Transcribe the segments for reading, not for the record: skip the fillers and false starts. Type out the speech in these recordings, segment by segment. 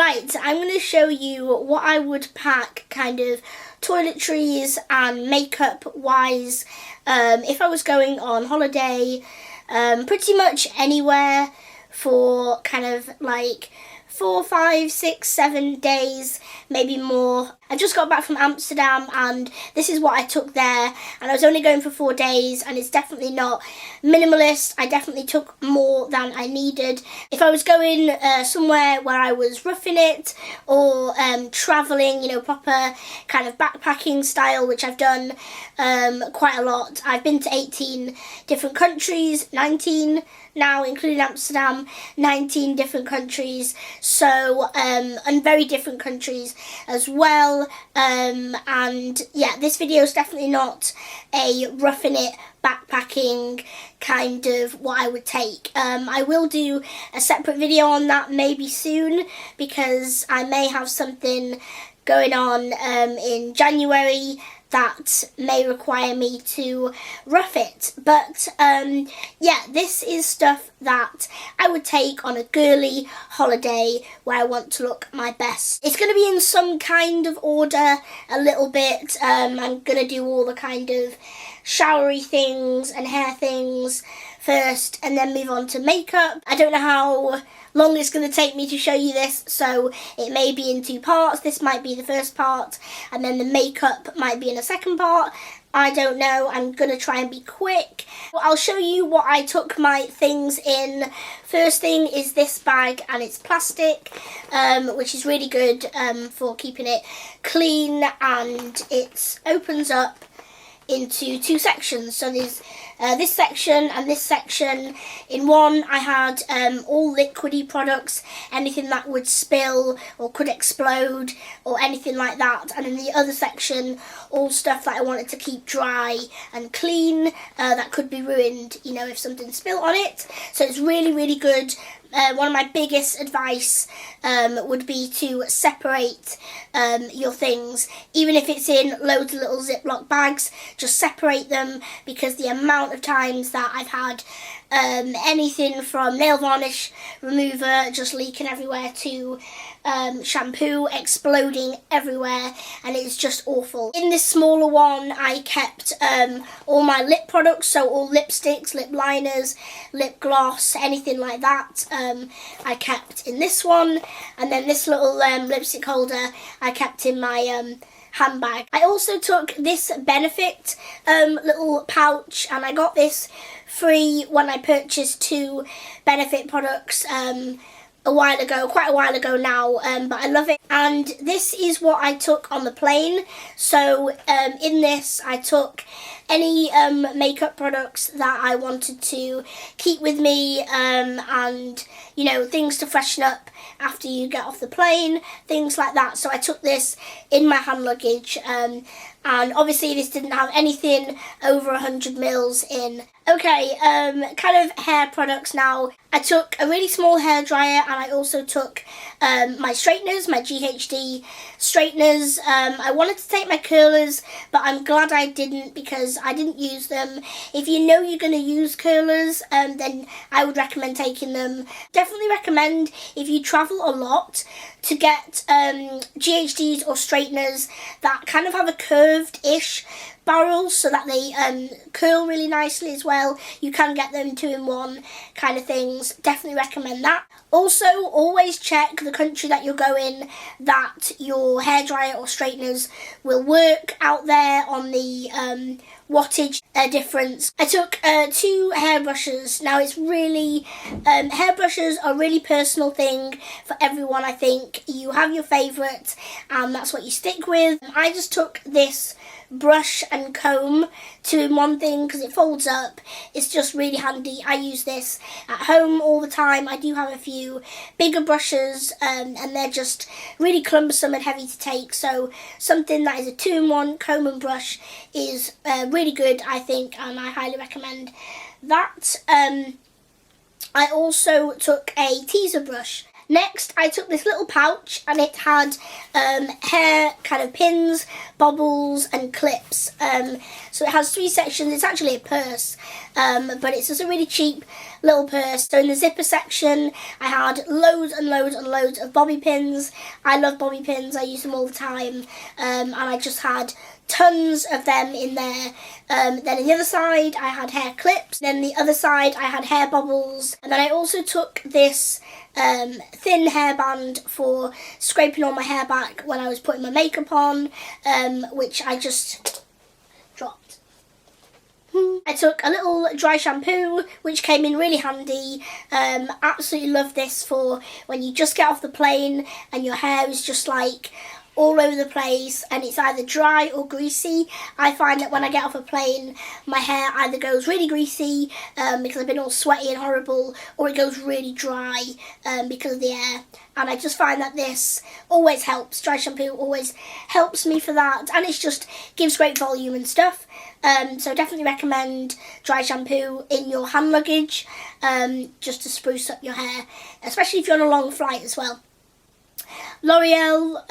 Right, I'm going to show you what I would pack kind of toiletries and makeup wise if I was going on holiday pretty much anywhere for kind of like 4, 5, 6, 7 days, maybe more. I just got back from Amsterdam and this is what I took there, and I was only going for 4 days, and it's definitely not minimalist. I definitely took more than I needed. If I was going somewhere where I was roughing it or travelling, you know, proper kind of backpacking style, which I've done quite a lot. I've been to 18 different countries, 19 now including Amsterdam, 19 different countries, so and very different countries as well, and yeah, this video is definitely not a roughing it backpacking kind of what I would take. I will do a separate video on that maybe soon, because I may have something going on in January that may require me to rough it. But yeah, this is stuff that I would take on a girly holiday where I want to look my best. It's going to be in some kind of order a little bit. I'm going to do all the kind of showery things and hair things first and then move on to makeup. I don't know how long it's going to take me to show you this, so it may be in 2 parts. This might be the first part and then the makeup might be in a second part. I don't know. I'm going to try and be quick. I'll show you what I took my things in. First thing is this bag, and it's plastic, which is really good for keeping it clean, and it opens up into 2 sections. So there's this section and this section. In one I had all liquidy products, anything that would spill or could explode or anything like that, and in the other section all stuff that I wanted to keep dry and clean that could be ruined, you know, if something spilled on it. So it's really, really good. One of my biggest advice would be to separate your things, even if it's in loads of little Ziploc bags. Just separate them, because the amount of times that I've had anything from nail varnish remover just leaking everywhere to shampoo exploding everywhere, and it's just awful. In this smaller one I kept all my lip products, so all lipsticks, lip liners, lip gloss, anything like that I kept in this one, and then this little lipstick holder I kept in my handbag. I also took this Benefit little pouch, and I got this free when I purchased 2 Benefit products a while ago, quite a while ago now, but I love it. And this is what I took on the plane. So in this I took any makeup products that I wanted to keep with me, and you know, things to freshen up after you get off the plane, things like that. So I took this in my hand luggage, and obviously this didn't have anything over 100 mils in. Okay, kind of hair products now. I took a really small hairdryer, and I also took my straighteners, my GHD straighteners. I wanted to take my curlers, but I'm glad I didn't, because I didn't use them. If you know you're going to use curlers, then I would recommend taking them. Definitely recommend, if you travel a lot, to get GHDs or straighteners that kind of have a curved-ish barrel, so that they curl really nicely as well. You can get them 2-in-1 kind of things. Definitely recommend that. Also, always check the country that you're going, that your hairdryer or straighteners will work out there on the wattage difference. I took 2 hairbrushes. Now it's really, hairbrushes are a really personal thing for everyone. I think you have your favourite and that's what you stick with. I just took this brush and comb 2-in-1 thing, because it folds up. It's just really handy. I use this at home all the time. I do have a few bigger brushes and they're just really cumbersome and heavy to take, so something that is a 2-in-1 comb and brush is really good, I think, and I highly recommend that. I also took a teaser brush. Next, I took this little pouch and it had hair kind of pins, bobbles and clips. So it has 3 sections. It's actually a purse, but it's just a really cheap little purse. So in the zipper section, I had loads and loads and loads of bobby pins. I love bobby pins. I use them all the time. And I just had tons of them in there. Then on the other side I had hair clips, then the other side I had hair bobbles, and then I also took this thin hairband for scraping all my hair back when I was putting my makeup on, which I just dropped. I took a little dry shampoo, which came in really handy. Absolutely love this for when you just get off the plane and your hair is just like all over the place and it's either dry or greasy. I find that when I get off a plane, my hair either goes really greasy because I've been all sweaty and horrible, or it goes really dry because of the air. And I just find that this always helps. Dry shampoo always helps me for that, and it just gives great volume and stuff. So definitely recommend dry shampoo in your hand luggage, just to spruce up your hair, especially if you're on a long flight as well. L'Oreal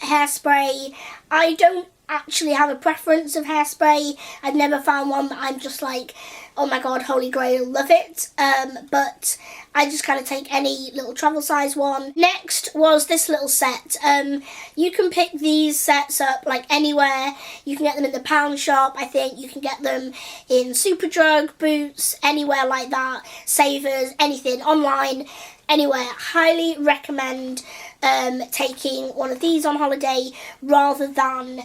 hairspray. I don't actually have a preference of hairspray. I've never found one that I'm just like, oh my god, holy grail, love it. But I just kind of take any little travel size one. Next was this little set. You can pick these sets up like anywhere. You can get them in the pound shop, I think. You can get them in Superdrug, Boots, anywhere like that. Savers, anything, online, anywhere. Highly recommend taking one of these on holiday rather than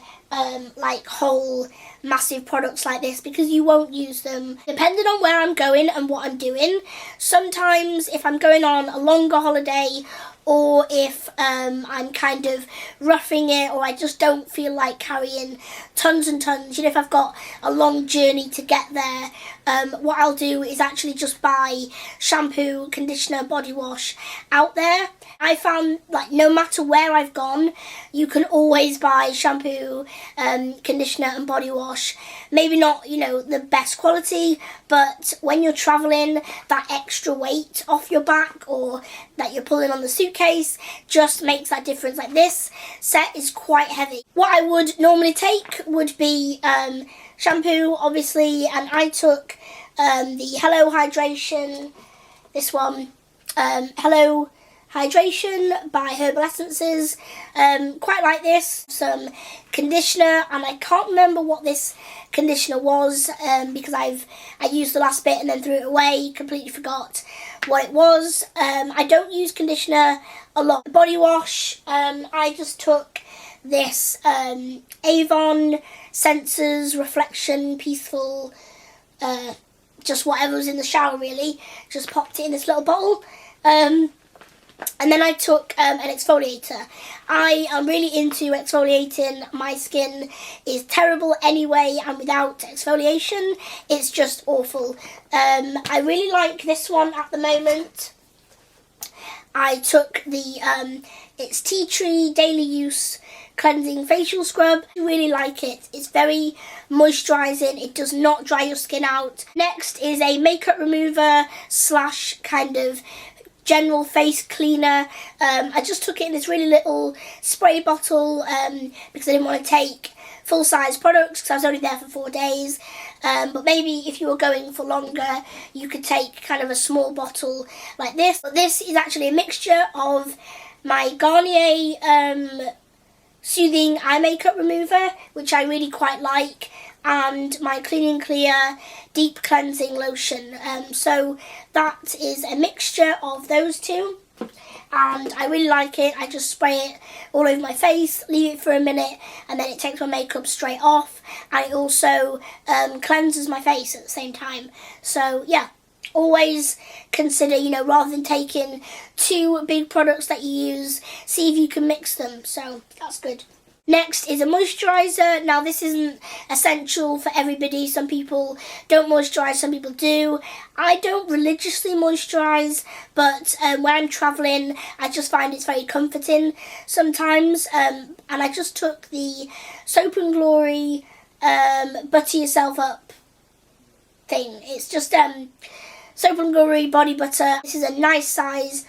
like whole massive products like this, because you won't use them depending on where I'm going and what I'm doing. Sometimes if I'm going on a longer holiday, or if I'm kind of roughing it, or I just don't feel like carrying tons and tons, you know, if I've got a long journey to get there, what I'll do is actually just buy shampoo, conditioner, body wash out there. I found like no matter where I've gone, you can always buy shampoo, conditioner and body wash. Maybe not, you know, the best quality, but when you're travelling, that extra weight off your back or that you're pulling on the suitcase just makes that difference. Like this set is quite heavy. What I would normally take would be shampoo, obviously, and I took the Hello Hydration, this one, Hello Hydration by Herbal Essences. Quite like this. Some conditioner, and I can't remember what this conditioner was because I used the last bit and then threw it away, completely forgot what it was. I don't use conditioner a lot. The body wash, I just took this Avon Sensors Reflection Peaceful, just whatever was in the shower really, just popped it in this little bottle. And then I took an exfoliator. I am really into exfoliating. My skin is terrible anyway, and without exfoliation, it's just awful. I really like this one at the moment. I took the it's Tea Tree Daily Use Cleansing Facial Scrub. I really like it. It's very moisturizing. It does not dry your skin out. Next is a makeup remover slash kind of general face cleaner. I just took it in this really little spray bottle because I didn't want to take full-size products because I was only there for 4 days. But maybe if you were going for longer, you could take kind of a small bottle like this. But this is actually a mixture of my Garnier Soothing Eye Makeup Remover, which I really quite like, and my Clean and Clear Deep Cleansing Lotion. So that is a mixture of those two, and I really like it. I just spray it all over my face, leave it for a minute, and then it takes my makeup straight off, and it also cleanses my face at the same time. So yeah, always consider, you know, rather than taking 2 big products that you use, see if you can mix them. So that's good. Next is a moisturiser. Now this isn't essential for everybody. Some people don't moisturise, some people do. I don't religiously moisturise, but when I'm travelling, I just find it's very comforting sometimes. And I just took the Soap and Glory Butter Yourself Up thing. It's just Soap and Glory body butter. This is a nice size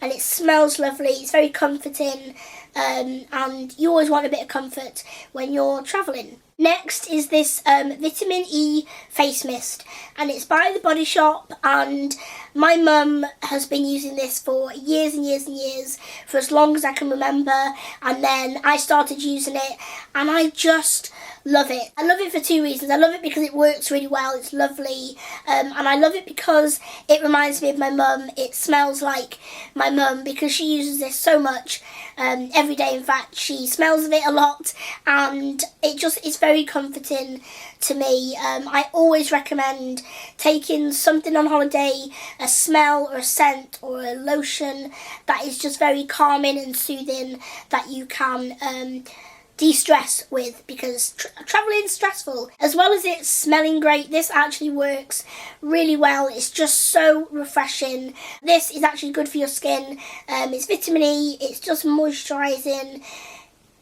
and it smells lovely. It's very comforting, and you always want a bit of comfort when you're travelling. Next is this vitamin E face mist, and it's by The Body Shop, and my mum has been using this for years and years and years, for as long as I can remember, and then I started using it, and I just love it. I love it for two reasons. I love it because it works really well, it's lovely, and I love it because it reminds me of my mum. It smells like my mum because she uses this so much, every day. In fact, she smells of it a lot, and it's very comforting to me. I always recommend taking something on holiday, a smell or a scent or a lotion that is just very calming and soothing, that you can de-stress with, because travelling is stressful. As well as it smelling great, this actually works really well. It's just so refreshing. This is actually good for your skin. It's vitamin E, it's just moisturising.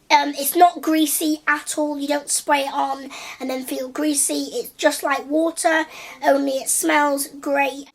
It's not greasy at all. You don't spray it on and then feel greasy. It's just like water, only it smells great.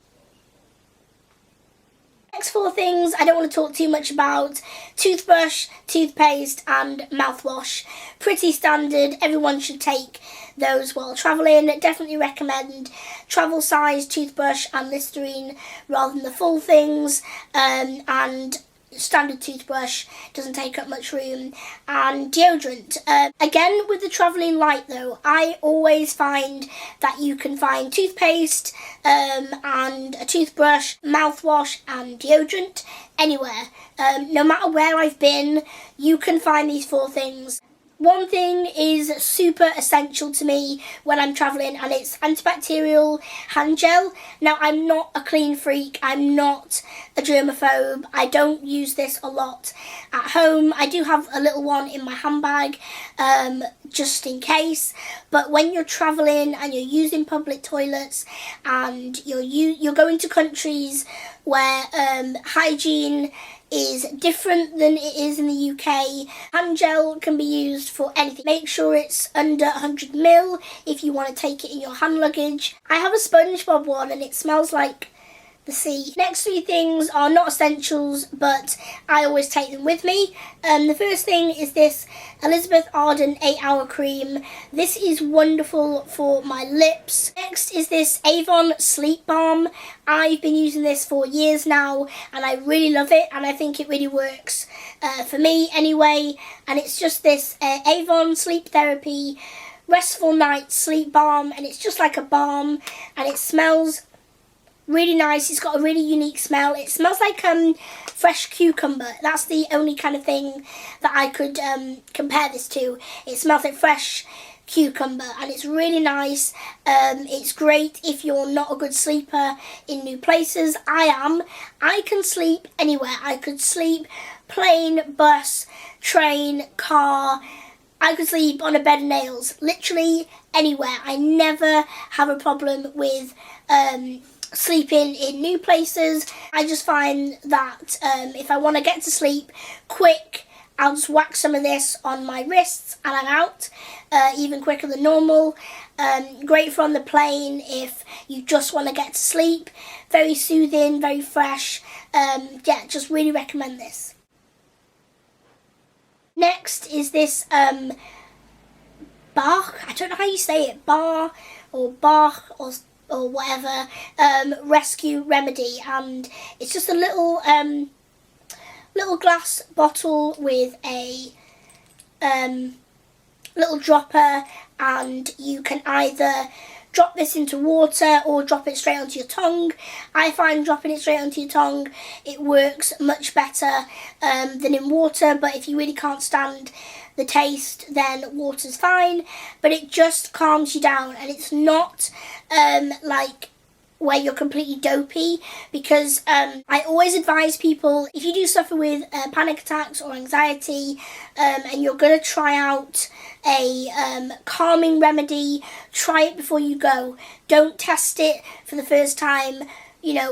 Next four things I don't want to talk too much about: toothbrush, toothpaste and mouthwash. Pretty standard, everyone should take those while travelling. Definitely recommend travel size toothbrush and Listerine rather than the full things, and standard toothbrush doesn't take up much room, and deodorant. Again, with the travelling light though, I always find that you can find toothpaste and a toothbrush, mouthwash and deodorant anywhere. No matter where I've been, you can find these four things. One thing is super essential to me when I'm travelling, and it's antibacterial hand gel. Now, I'm not a clean freak, I'm not a germaphobe, I don't use this a lot at home. I do have a little one in my handbag, just in case, but when you're travelling and you're using public toilets and you're going to countries where hygiene is different than it is in the UK, hand gel can be used for anything. Make sure it's under 100ml if you want to take it in your hand luggage. I have a SpongeBob one and it smells like the sea. Next three things are not essentials, but I always take them with me. The first thing is this Elizabeth Arden 8-hour cream. This is wonderful for my lips. Next is this Avon Sleep Balm. I've been using this for years now and I really love it, and I think it really works for me anyway. And it's just this Avon Sleep Therapy Restful Night Sleep Balm, and it's just like a balm and it smells really nice. It's got a really unique smell. It smells like fresh cucumber. That's the only kind of thing that I could compare this to. It smells like fresh cucumber and it's really nice. It's great if you're not a good sleeper in new places. I can sleep anywhere. I could sleep plane, bus, train, car. I could sleep on a bed of nails. Literally anywhere. I never have a problem with sleeping in new places. I just find that if I want to get to sleep quick, I'll just whack some of this on my wrists and I'm out, even quicker than normal. Great for on the plane if you just want to get to sleep. Very soothing, very fresh. Yeah, just really recommend this. Next is this Bach, I don't know how you say it, Bar or Bach or whatever, rescue remedy, and it's just a little glass bottle with a little dropper, and you can either drop this into water or drop it straight onto your tongue. I find dropping it straight onto your tongue, it works much better than in water, but if you really can't stand the taste, then water's fine, but it just calms you down, and it's not like where you're completely dopey, because I always advise people, if you do suffer with panic attacks or anxiety, and you're going to try out a calming remedy, try it before you go. Don't test it for the first time,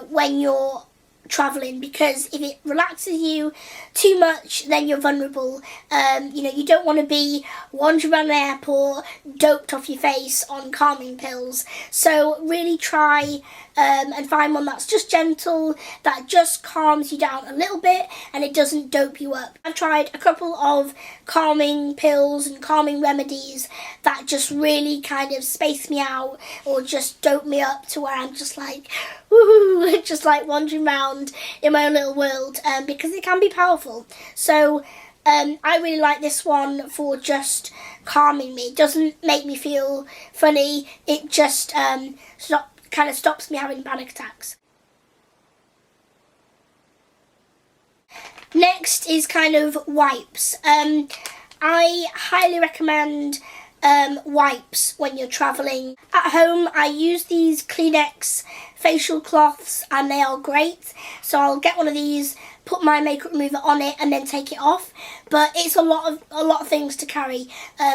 when you're travelling, because if it relaxes you too much, then you're vulnerable. You don't want to be wandering around the airport doped off your face on calming pills. So really try and find one that's just gentle, that just calms you down a little bit and it doesn't dope you up. I've tried a couple of calming pills and calming remedies that just really kind of space me out or just dope me up to where I'm just like, woohoo, just like wandering around in my own little world, because it can be powerful. So I really like this one for just calming me. It doesn't make me feel funny, it just kind of stops me having panic attacks. Next is kind of wipes. I highly recommend wipes when you're travelling. At home I use these Kleenex facial cloths and they are great, so I'll get one of these, put my makeup remover on it and then take it off, but it's a lot of things to carry.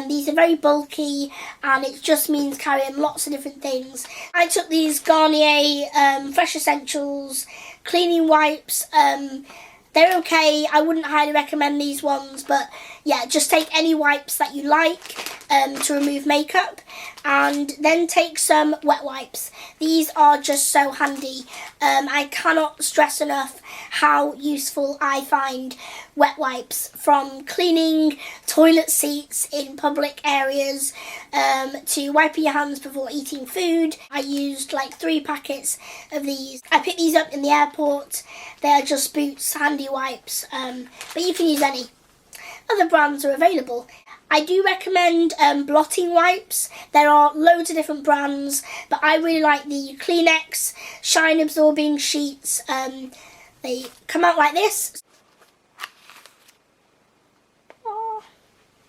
These are very bulky and it just means carrying lots of different things. I took these Garnier Fresh Essentials cleaning wipes. They're okay, I wouldn't highly recommend these ones, but yeah, just take any wipes that you like to remove makeup, and then take some wet wipes. These are just so handy. I cannot stress enough how useful I find wet wipes, from cleaning toilet seats in public areas to wiping your hands before eating food. I used like 3 packets of these. I picked these up in the airport. They are just Boots handy wipes, but you can use any. Other brands are available. I do recommend blotting wipes. There are loads of different brands, but I really like the Kleenex shine absorbing sheets. They come out like this.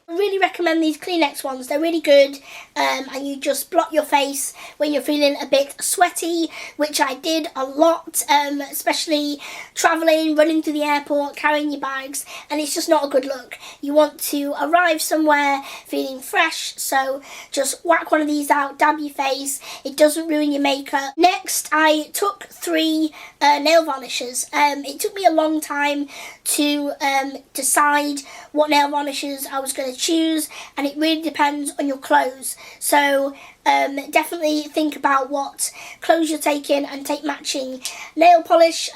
I really recommend these Kleenex ones. They're really good, and you just blot your face when you're feeling a bit sweaty, which I did a lot, especially travelling, running through the airport, carrying your bags, and it's just not a good look. You want to arrive somewhere feeling fresh, so just whack one of these out, dab your face. It doesn't ruin your makeup. Next, I took 3 nail varnishes. It took me a long time to decide what nail varnishes I was going to choose, and it really depends on your clothes. So definitely think about what clothes you're taking and take matching nail polish.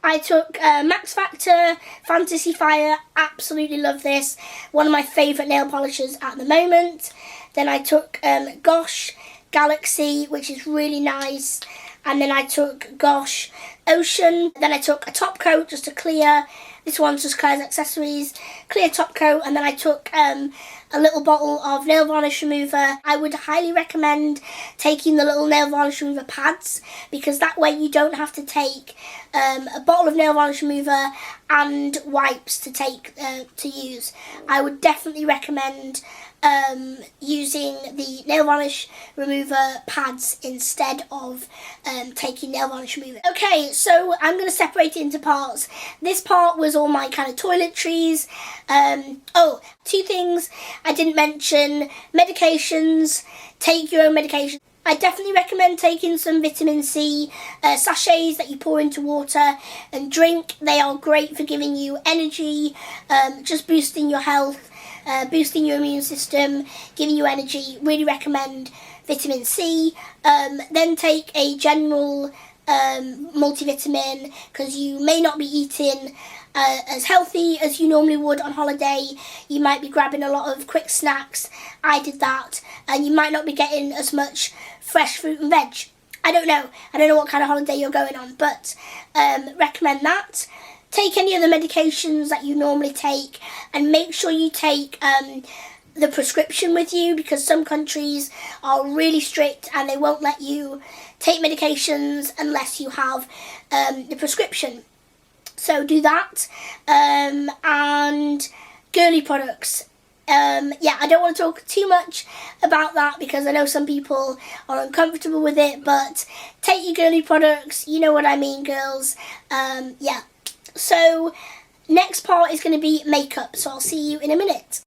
I took Max Factor Fantasy Fire, absolutely love this, one of my favourite nail polishes at the moment. Then I took Gosh Galaxy, which is really nice, and then I took Gosh Ocean. Then I took a top coat, just a clear, this one's just Claire's Accessories, clear top coat, and then I took a little bottle of nail varnish remover. I would highly recommend taking the little nail varnish remover pads, because that way you don't have to take a bottle of nail varnish remover and wipes to take to use. I would definitely recommend using the nail varnish remover pads instead of taking nail varnish remover. Okay, so I'm going to separate it into parts. This part was all my kind of toiletries. Oh, 2 things I didn't mention. Medications. Take your own medication. I definitely recommend taking some vitamin C sachets that you pour into water and drink. They are great for giving you energy, just boosting your health, boosting your immune system, giving you energy. Really recommend vitamin C. Then take a general multivitamin, because you may not be eating as healthy as you normally would on holiday. You might be grabbing a lot of quick snacks. I did that, and you might not be getting as much fresh fruit and veg. I don't know what kind of holiday you're going on, but recommend that. Take any of the medications that you normally take, and make sure you take the prescription with you, because some countries are really strict and they won't let you take medications unless you have the prescription. So do that. And girly products. Yeah, I don't want to talk too much about that because I know some people are uncomfortable with it, but take your girly products, you know what I mean, girls. Yeah. So next part is going to be makeup, so I'll see you in a minute.